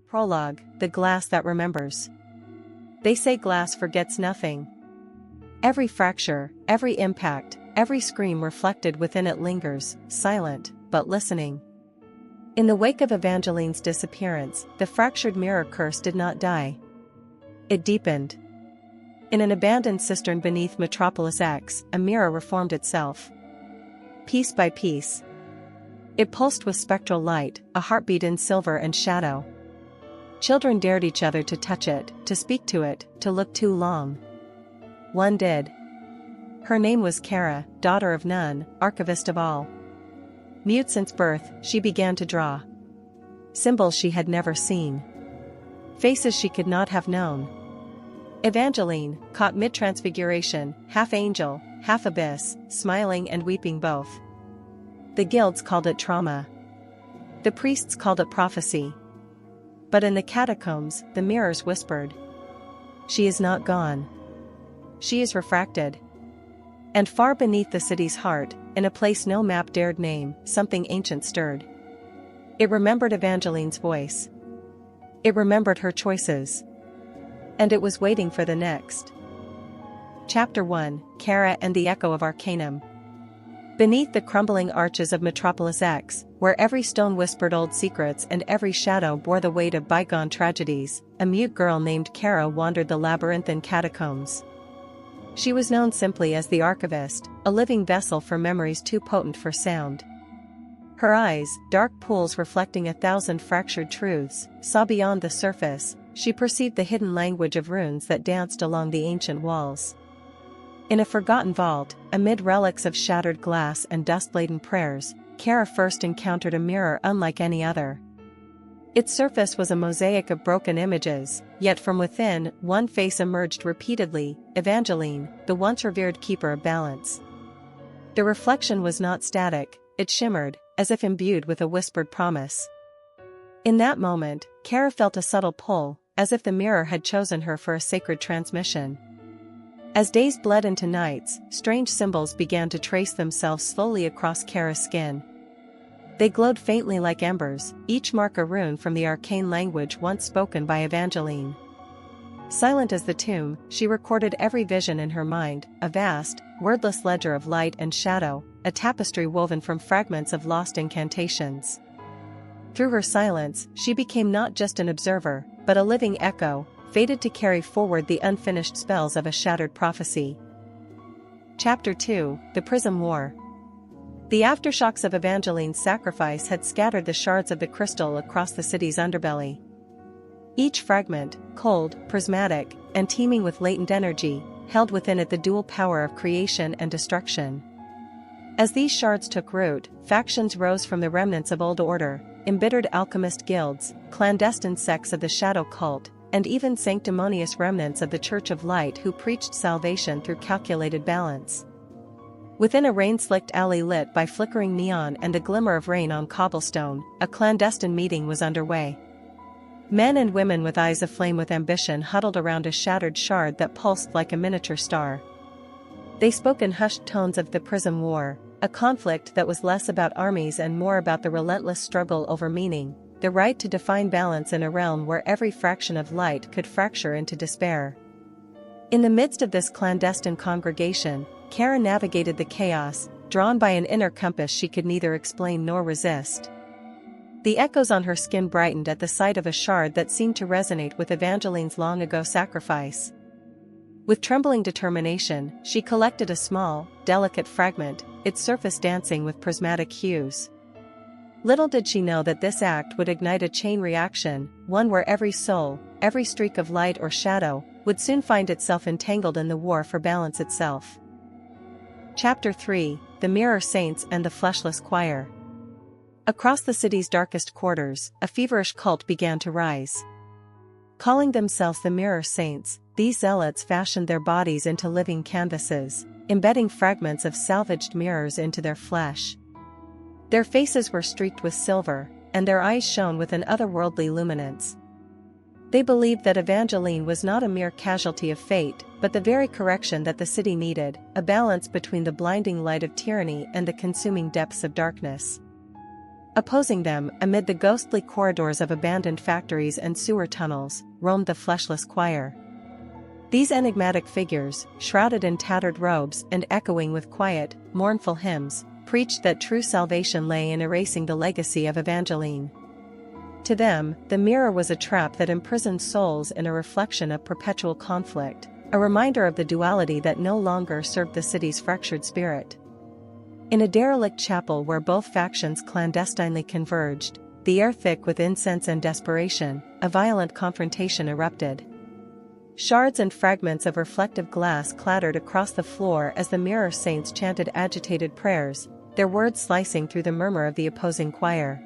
Prologue, the glass that remembers. They say glass forgets nothing. Every fracture, every impact, every scream reflected within it lingers, silent, but listening. In the wake of Evangeline's disappearance, the fractured mirror curse did not die. It deepened. In an abandoned cistern beneath Metropolis X, a mirror reformed itself. Piece by piece. It pulsed with spectral light, a heartbeat in silver and shadow. Children dared each other to touch it, to speak to it, to look too long. One did. Her name was Kara, daughter of none, archivist of all. Mute since birth, she began to draw. Symbols she had never seen. Faces she could not have known. Evangeline, caught mid-transfiguration, half angel, half abyss, smiling and weeping both. The guilds called it trauma. The priests called it prophecy. But in the catacombs, the mirrors whispered. She is not gone. She is refracted. And far beneath the city's heart, in a place no map dared name, something ancient stirred. It remembered Evangeline's voice. It remembered her choices. And it was waiting for the next. Chapter 1, Kara and the Echo of Arcanum. Beneath the crumbling arches of Metropolis X, where every stone whispered old secrets and every shadow bore the weight of bygone tragedies, a mute girl named Kara wandered the labyrinthine catacombs. She was known simply as the archivist, a living vessel for memories too potent for sound. Her eyes, dark pools reflecting 1,000 fractured truths, saw beyond the surface. She perceived the hidden language of runes that danced along the ancient walls. In a forgotten vault, amid relics of shattered glass and dust-laden prayers, Kara first encountered a mirror unlike any other. Its surface was a mosaic of broken images, yet from within, one face emerged repeatedly, Evangeline, the once revered keeper of balance. The reflection was not static, it shimmered, as if imbued with a whispered promise. In that moment, Kara felt a subtle pull, as if the mirror had chosen her for a sacred transmission. As days bled into nights, strange symbols began to trace themselves slowly across Kara's skin. They glowed faintly like embers, each mark a rune from the arcane language once spoken by Evangeline. Silent as the tomb, she recorded every vision in her mind, a vast, wordless ledger of light and shadow, a tapestry woven from fragments of lost incantations. Through her silence, she became not just an observer, but a living echo, fated to carry forward the unfinished spells of a shattered prophecy. Chapter 2, The Prism War. The aftershocks of Evangeline's sacrifice had scattered the shards of the crystal across the city's underbelly. Each fragment, cold, prismatic, and teeming with latent energy, held within it the dual power of creation and destruction. As these shards took root, factions rose from the remnants of old order, embittered alchemist guilds, clandestine sects of the shadow cult, and even sanctimonious remnants of the Church of Light who preached salvation through calculated balance. Within a rain-slicked alley lit by flickering neon and the glimmer of rain on cobblestone, a clandestine meeting was underway. Men and women with eyes aflame with ambition huddled around a shattered shard that pulsed like a miniature star. They spoke in hushed tones of the Prism War, a conflict that was less about armies and more about the relentless struggle over meaning, the right to define balance in a realm where every fraction of light could fracture into despair. In the midst of this clandestine congregation, Kara navigated the chaos, drawn by an inner compass she could neither explain nor resist. The echoes on her skin brightened at the sight of a shard that seemed to resonate with Evangeline's long-ago sacrifice. With trembling determination, she collected a small, delicate fragment, its surface dancing with prismatic hues. Little did she know that this act would ignite a chain reaction, one where every soul, every streak of light or shadow, would soon find itself entangled in the war for balance itself. Chapter 3, The Mirror Saints and the Fleshless Choir. Across the city's darkest quarters, a feverish cult began to rise. Calling themselves the Mirror Saints, these zealots fashioned their bodies into living canvases, embedding fragments of salvaged mirrors into their flesh. Their faces were streaked with silver, and their eyes shone with an otherworldly luminance. They believed that Evangeline was not a mere casualty of fate, but the very correction that the city needed, a balance between the blinding light of tyranny and the consuming depths of darkness. Opposing them, amid the ghostly corridors of abandoned factories and sewer tunnels, roamed the Fleshless Choir. These enigmatic figures, shrouded in tattered robes and echoing with quiet, mournful hymns, preached that true salvation lay in erasing the legacy of Evangeline. To them, the mirror was a trap that imprisoned souls in a reflection of perpetual conflict, a reminder of the duality that no longer served the city's fractured spirit. In a derelict chapel where both factions clandestinely converged, the air thick with incense and desperation, a violent confrontation erupted. Shards and fragments of reflective glass clattered across the floor as the mirror saints chanted agitated prayers, their words slicing through the murmur of the opposing choir.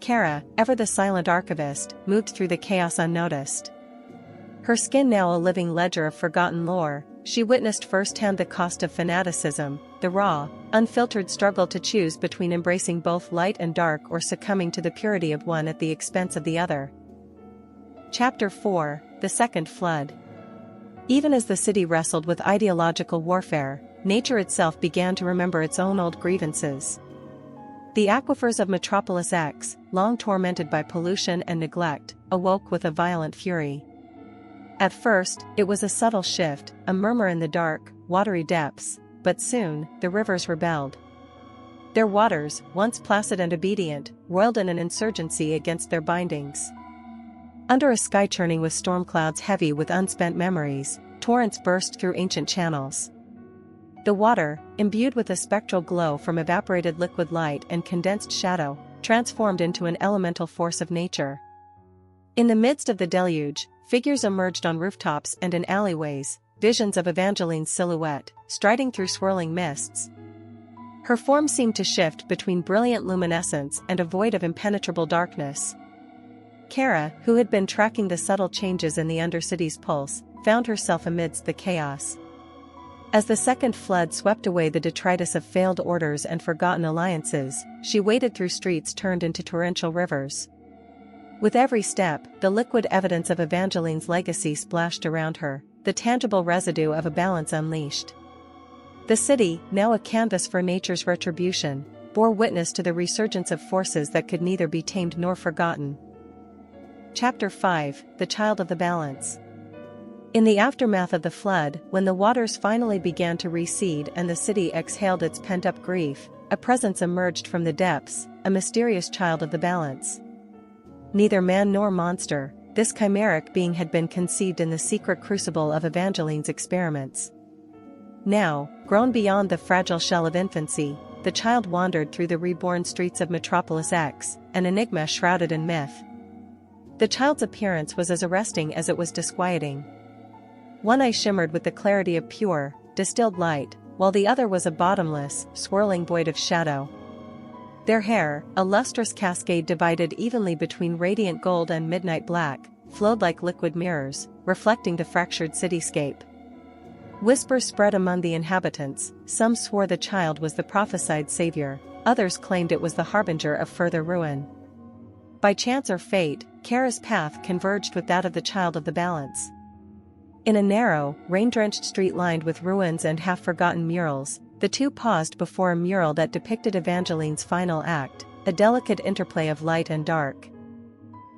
Kara, ever the silent archivist, moved through the chaos unnoticed. Her skin now a living ledger of forgotten lore, she witnessed firsthand the cost of fanaticism, the raw, unfiltered struggle to choose between embracing both light and dark or succumbing to the purity of one at the expense of the other. Chapter 4: The Second Flood. Even as the city wrestled with ideological warfare, nature itself began to remember its own old grievances. The aquifers of Metropolis X, long tormented by pollution and neglect, awoke with a violent fury. At first, it was a subtle shift, a murmur in the dark, watery depths, but soon, the rivers rebelled. Their waters, once placid and obedient, roiled in an insurgency against their bindings. Under a sky churning with storm clouds heavy with unspent memories, torrents burst through ancient channels. The water, imbued with a spectral glow from evaporated liquid light and condensed shadow, transformed into an elemental force of nature. In the midst of the deluge, figures emerged on rooftops and in alleyways, visions of Evangeline's silhouette, striding through swirling mists. Her form seemed to shift between brilliant luminescence and a void of impenetrable darkness. Kara, who had been tracking the subtle changes in the Undercity's pulse, found herself amidst the chaos. As the second flood swept away the detritus of failed orders and forgotten alliances, she waded through streets turned into torrential rivers. With every step, the liquid evidence of Evangeline's legacy splashed around her, the tangible residue of a balance unleashed. The city, now a canvas for nature's retribution, bore witness to the resurgence of forces that could neither be tamed nor forgotten. Chapter 5: The Child of the Balance. In the aftermath of the flood, when the waters finally began to recede and the city exhaled its pent-up grief, a presence emerged from the depths, a mysterious child of the balance. Neither man nor monster, this chimeric being had been conceived in the secret crucible of Evangeline's experiments. Now, grown beyond the fragile shell of infancy, the child wandered through the reborn streets of Metropolis X, an enigma shrouded in myth. The child's appearance was as arresting as it was disquieting. One eye shimmered with the clarity of pure, distilled light, while the other was a bottomless, swirling void of shadow. Their hair, a lustrous cascade divided evenly between radiant gold and midnight black, flowed like liquid mirrors, reflecting the fractured cityscape. Whispers spread among the inhabitants, some swore the child was the prophesied savior, others claimed it was the harbinger of further ruin. By chance or fate, Kara's path converged with that of the child of the balance. In a narrow, rain-drenched street lined with ruins and half-forgotten murals, the two paused before a mural that depicted Evangeline's final act, a delicate interplay of light and dark.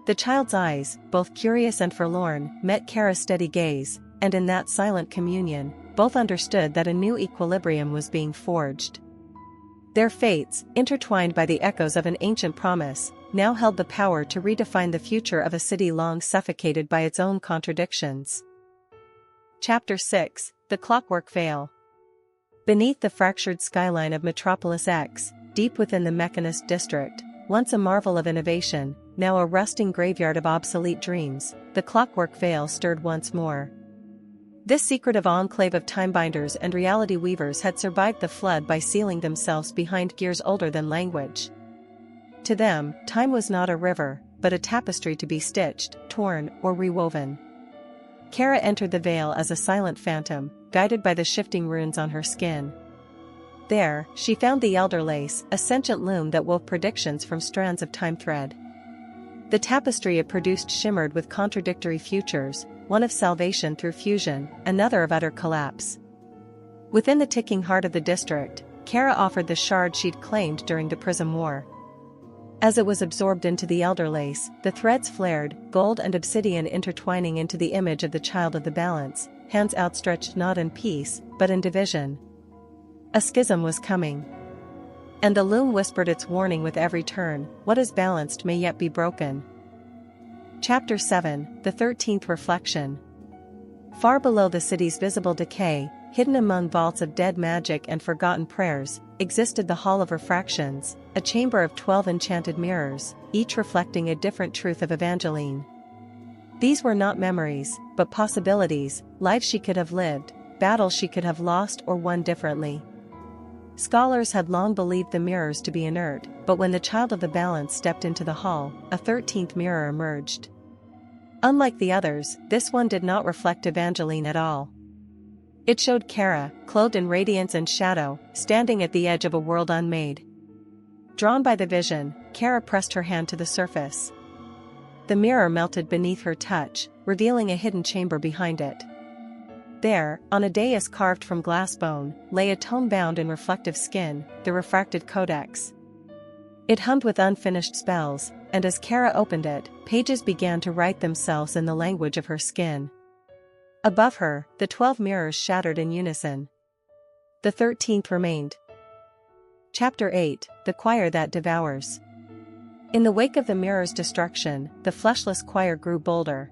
The child's eyes, both curious and forlorn, met Kara's steady gaze, and in that silent communion, both understood that a new equilibrium was being forged. Their fates, intertwined by the echoes of an ancient promise, now held the power to redefine the future of a city long suffocated by its own contradictions. Chapter 6: The Clockwork Veil. Beneath the fractured skyline of Metropolis X, deep within the mechanist district, once a marvel of innovation, now a rusting graveyard of obsolete dreams, the clockwork veil stirred once more. This secretive enclave of timebinders and reality weavers had survived the flood by sealing themselves behind gears older than language. To them, time was not a river, but a tapestry to be stitched, torn, or rewoven. Kara entered the veil as a silent phantom, guided by the shifting runes on her skin. There, she found the elder lace, a sentient loom that wove predictions from strands of time thread. The tapestry it produced shimmered with contradictory futures, one of salvation through fusion, another of utter collapse. Within the ticking heart of the district, Kara offered the shard she'd claimed during the Prism War. As it was absorbed into the elder lace, the threads flared, gold and obsidian intertwining into the image of the child of the balance, hands outstretched not in peace, but in division. A schism was coming. And the loom whispered its warning with every turn, what is balanced may yet be broken. Chapter 7, the 13th Reflection. Far below the city's visible decay, hidden among vaults of dead magic and forgotten prayers, existed the Hall of Refractions, a chamber of 12 enchanted mirrors, each reflecting a different truth of Evangeline. These were not memories, but possibilities, lives she could have lived, battles she could have lost or won differently. Scholars had long believed the mirrors to be inert, but when the child of the balance stepped into the hall, a 13th mirror emerged. Unlike the others, this one did not reflect Evangeline at all. It showed Kara, clothed in radiance and shadow, standing at the edge of a world unmade. Drawn by the vision, Kara pressed her hand to the surface. The mirror melted beneath her touch, revealing a hidden chamber behind it. There, on a dais carved from glass bone, lay a tome bound in reflective skin, the Refracted Codex. It hummed with unfinished spells, and as Kara opened it, pages began to write themselves in the language of her skin. Above her, the 12 mirrors shattered in unison. The 13th remained. Chapter 8, the Choir that Devours. In the wake of the mirror's destruction, the Fleshless Choir grew bolder.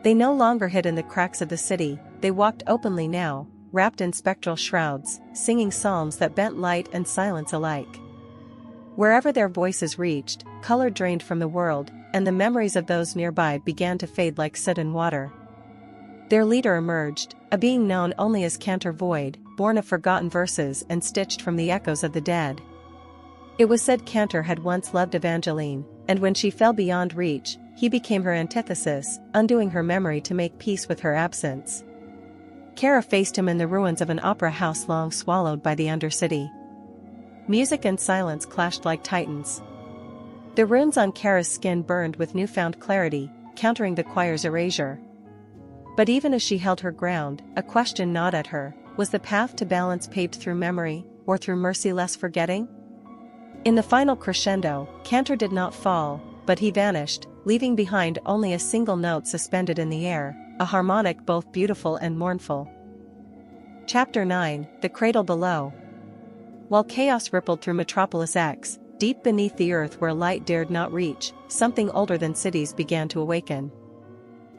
They no longer hid in the cracks of the city, they walked openly now, wrapped in spectral shrouds, singing psalms that bent light and silence alike. Wherever their voices reached, color drained from the world, and the memories of those nearby began to fade like soot in water. Their leader emerged, a being known only as Cantor Void, born of forgotten verses and stitched from the echoes of the dead. It was said Cantor had once loved Evangeline, and when she fell beyond reach, he became her antithesis, undoing her memory to make peace with her absence. Kara faced him in the ruins of an opera house long swallowed by the Undercity. Music and silence clashed like titans. The runes on Kara's skin burned with newfound clarity, countering the choir's erasure. But even as she held her ground, a question gnawed at her: was the path to balance paved through memory, or through merciless forgetting? In the final crescendo, Cantor did not fall, but he vanished, leaving behind only a single note suspended in the air, a harmonic both beautiful and mournful. Chapter 9, the Cradle Below. While chaos rippled through Metropolis X, deep beneath the earth where light dared not reach, something older than cities began to awaken.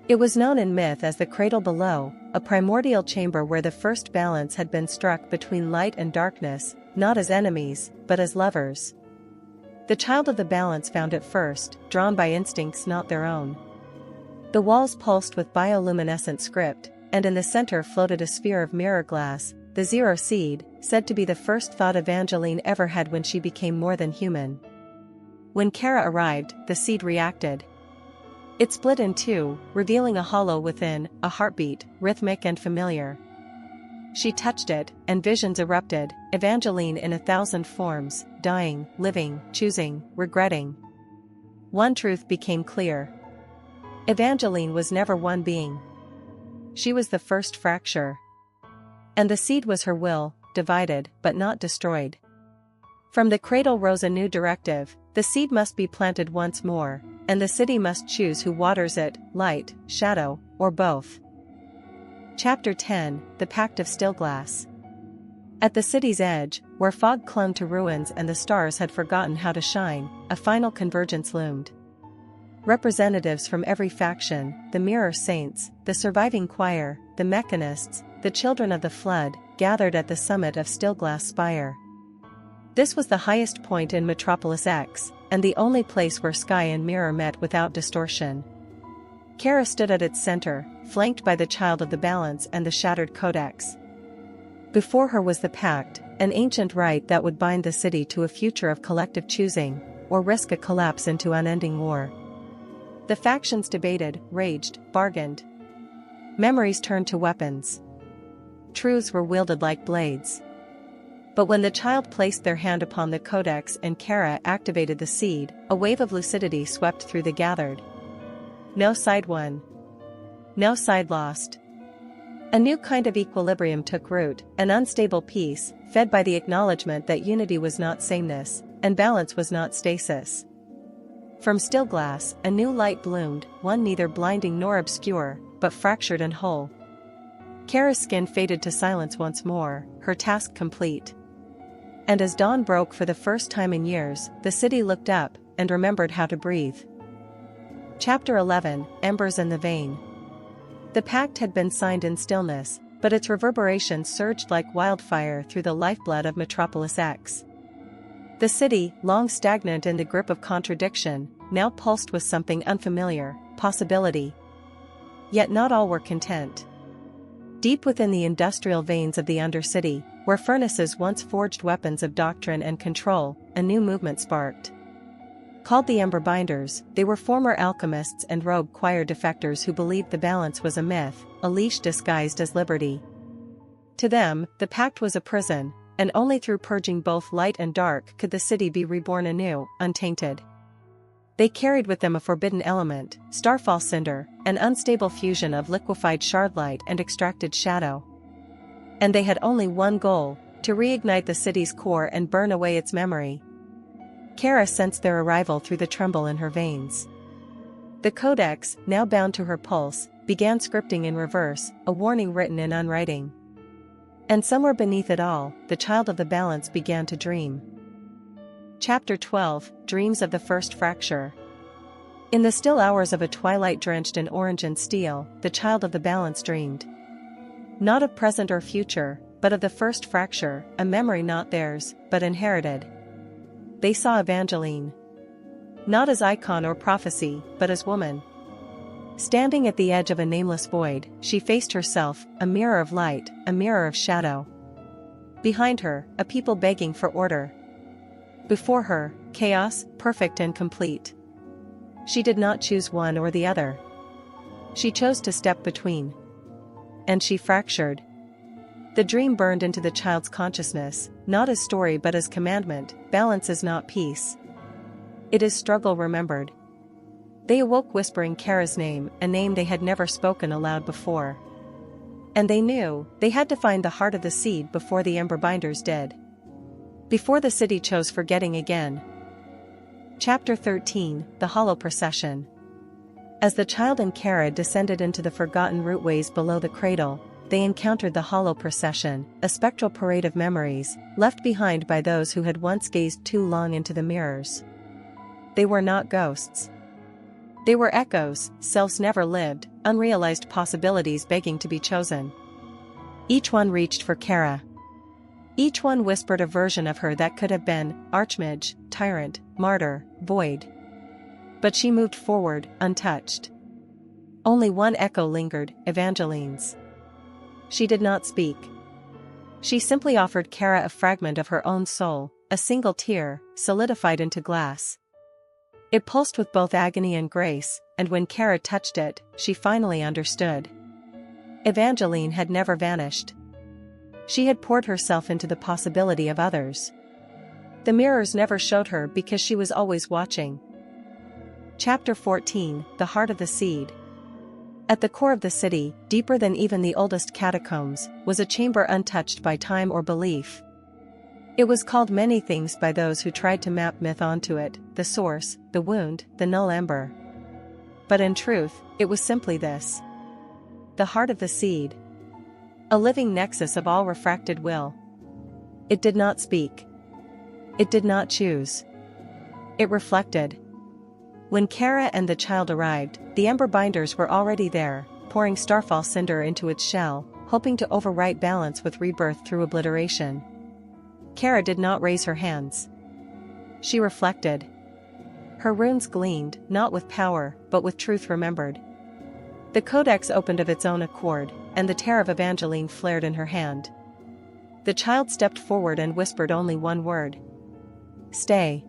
It was known in myth as the Cradle Below, a primordial chamber where the first balance had been struck between light and darkness, not as enemies, but as lovers. The child of the balance found it first, drawn by instincts not their own. The walls pulsed with bioluminescent script, and in the center floated a sphere of mirror glass, the Zero Seed, said to be the first thought Evangeline ever had when she became more than human. When Kara arrived, the seed reacted. It split in two, revealing a hollow within, a heartbeat, rhythmic and familiar. She touched it, and visions erupted, Evangeline in 1,000 forms, dying, living, choosing, regretting. One truth became clear. Evangeline was never one being. She was the first fracture. And the seed was her will, divided, but not destroyed. From the cradle rose a new directive: the seed must be planted once more, and the city must choose who waters it, light, shadow, or both. Chapter 10, the Pact of Stillglass. At the city's edge, where fog clung to ruins and the stars had forgotten how to shine, a final convergence loomed. Representatives from every faction, the Mirror Saints, the surviving choir, the mechanists, the children of the flood, gathered at the summit of Stillglass Spire. This was the highest point in Metropolis X, and the only place where sky and mirror met without distortion. Kara stood at its center, flanked by the child of the balance and the shattered codex. Before her was the pact, an ancient rite that would bind the city to a future of collective choosing, or risk a collapse into unending war. The factions debated, raged, bargained. Memories turned to weapons. Truths were wielded like blades. But when the child placed their hand upon the codex and Kara activated the seed, a wave of lucidity swept through the gathered. No side won. No side lost. A new kind of equilibrium took root, an unstable peace, fed by the acknowledgement that unity was not sameness, And balance was not stasis. From still glass, a new light bloomed, one neither blinding nor obscure, but fractured and whole. Kara's skin faded to silence once more, her task complete. And as dawn broke for the first time in years, the city looked up, and remembered how to breathe. Chapter 11, Embers in the Vein. The pact had been signed in stillness, but its reverberations surged like wildfire through the lifeblood of Metropolis X. The city, long stagnant in the grip of contradiction, now pulsed with something unfamiliar, possibility. Yet not all were content. Deep within the industrial veins of the Undercity, where furnaces once forged weapons of doctrine and control, a new movement sparked. Called the Emberbinders, they were former alchemists and rogue choir defectors who believed the balance was a myth, a leash disguised as liberty. To them, the pact was a prison, and only through purging both light and dark could the city be reborn anew, untainted. They carried with them a forbidden element, starfall cinder, an unstable fusion of liquefied shardlight and extracted shadow. And they had only one goal, to reignite the city's core and burn away its memory. Kara sensed their arrival through the tremble in her veins. The Codex, now bound to her pulse, began scripting in reverse, a warning written in unwriting. And somewhere beneath it all, the child of the balance began to dream. Chapter 12, Dreams of the First Fracture. In the still hours of a twilight drenched in orange and steel, the child of the balance dreamed. Not of present or future, but of the first fracture, a memory not theirs, but inherited. They saw Evangeline. Not as icon or prophecy, but as woman. Standing at the edge of a nameless void, she faced herself, a mirror of light, a mirror of shadow. Behind her, a people begging for order. Before her, chaos, perfect and complete. She did not choose one or the other. She chose to step between. And she fractured. The dream burned into the child's consciousness, not as story but as commandment. Balance is not peace. It is struggle remembered. They awoke whispering Kara's name, a name they had never spoken aloud before. And they knew, they had to find the heart of the seed before the Emberbinders did. Before the city chose forgetting again. Chapter 13, The Hollow Procession. As the child and Kara descended into the forgotten routeways below the cradle, they encountered the hollow procession, a spectral parade of memories, left behind by those who had once gazed too long into the mirrors. They were not ghosts. They were echoes, selves never lived, unrealized possibilities begging to be chosen. Each one reached for Kara. Each one whispered a version of her that could have been archmage, tyrant, martyr, void. But she moved forward, untouched. Only one echo lingered, Evangeline's. She did not speak. She simply offered Kara a fragment of her own soul, a single tear, solidified into glass. It pulsed with both agony and grace, and when Kara touched it, she finally understood. Evangeline had never vanished. She had poured herself into the possibility of others. The mirrors never showed her because she was always watching. Chapter 14, The Heart of the Seed. At the core of the city, deeper than even the oldest catacombs, was a chamber untouched by time or belief. It was called many things by those who tried to map myth onto it, the source, the wound, the null ember. But in truth, it was simply this. The heart of the seed. A living nexus of all refracted will. It did not speak. It did not choose. It reflected. When Kara and the child arrived, the Emberbinders were already there, pouring starfall cinder into its shell, hoping to overwrite balance with rebirth through obliteration. Kara did not raise her hands. She reflected. Her runes gleamed, not with power, but with truth remembered. The Codex opened of its own accord, and the tear of Evangeline flared in her hand. The child stepped forward and whispered only one word. Stay.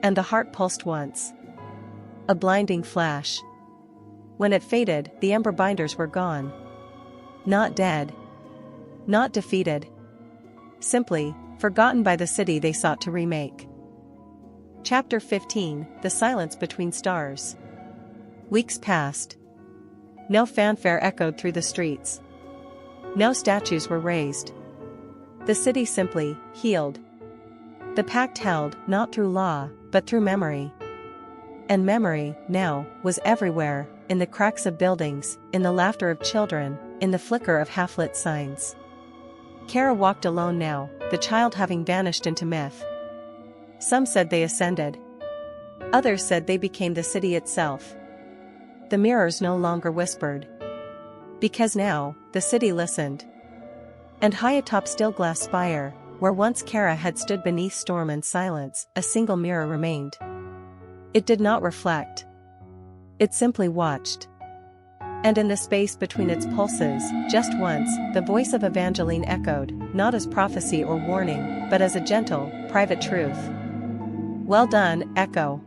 And the heart pulsed once. A blinding flash. When it faded, the Emberbinders were gone. Not dead. Not defeated. Simply, forgotten by the city they sought to remake. Chapter 15, The Silence Between Stars. Weeks passed. No fanfare echoed through the streets. No statues were raised. The city simply healed. The pact held, not through law, but through memory. And memory, now, was everywhere, in the cracks of buildings, in the laughter of children, in the flicker of half-lit signs. Kara walked alone now, the child having vanished into myth. Some said they ascended. Others said they became the city itself. The mirrors no longer whispered. Because now, the city listened. And high atop still glass spire, where once Kara had stood beneath storm and silence, a single mirror remained. It did not reflect. It simply watched. And in the space between its pulses, just once, the voice of Evangeline echoed, not as prophecy or warning, but as a gentle, private truth. Well done, Echo.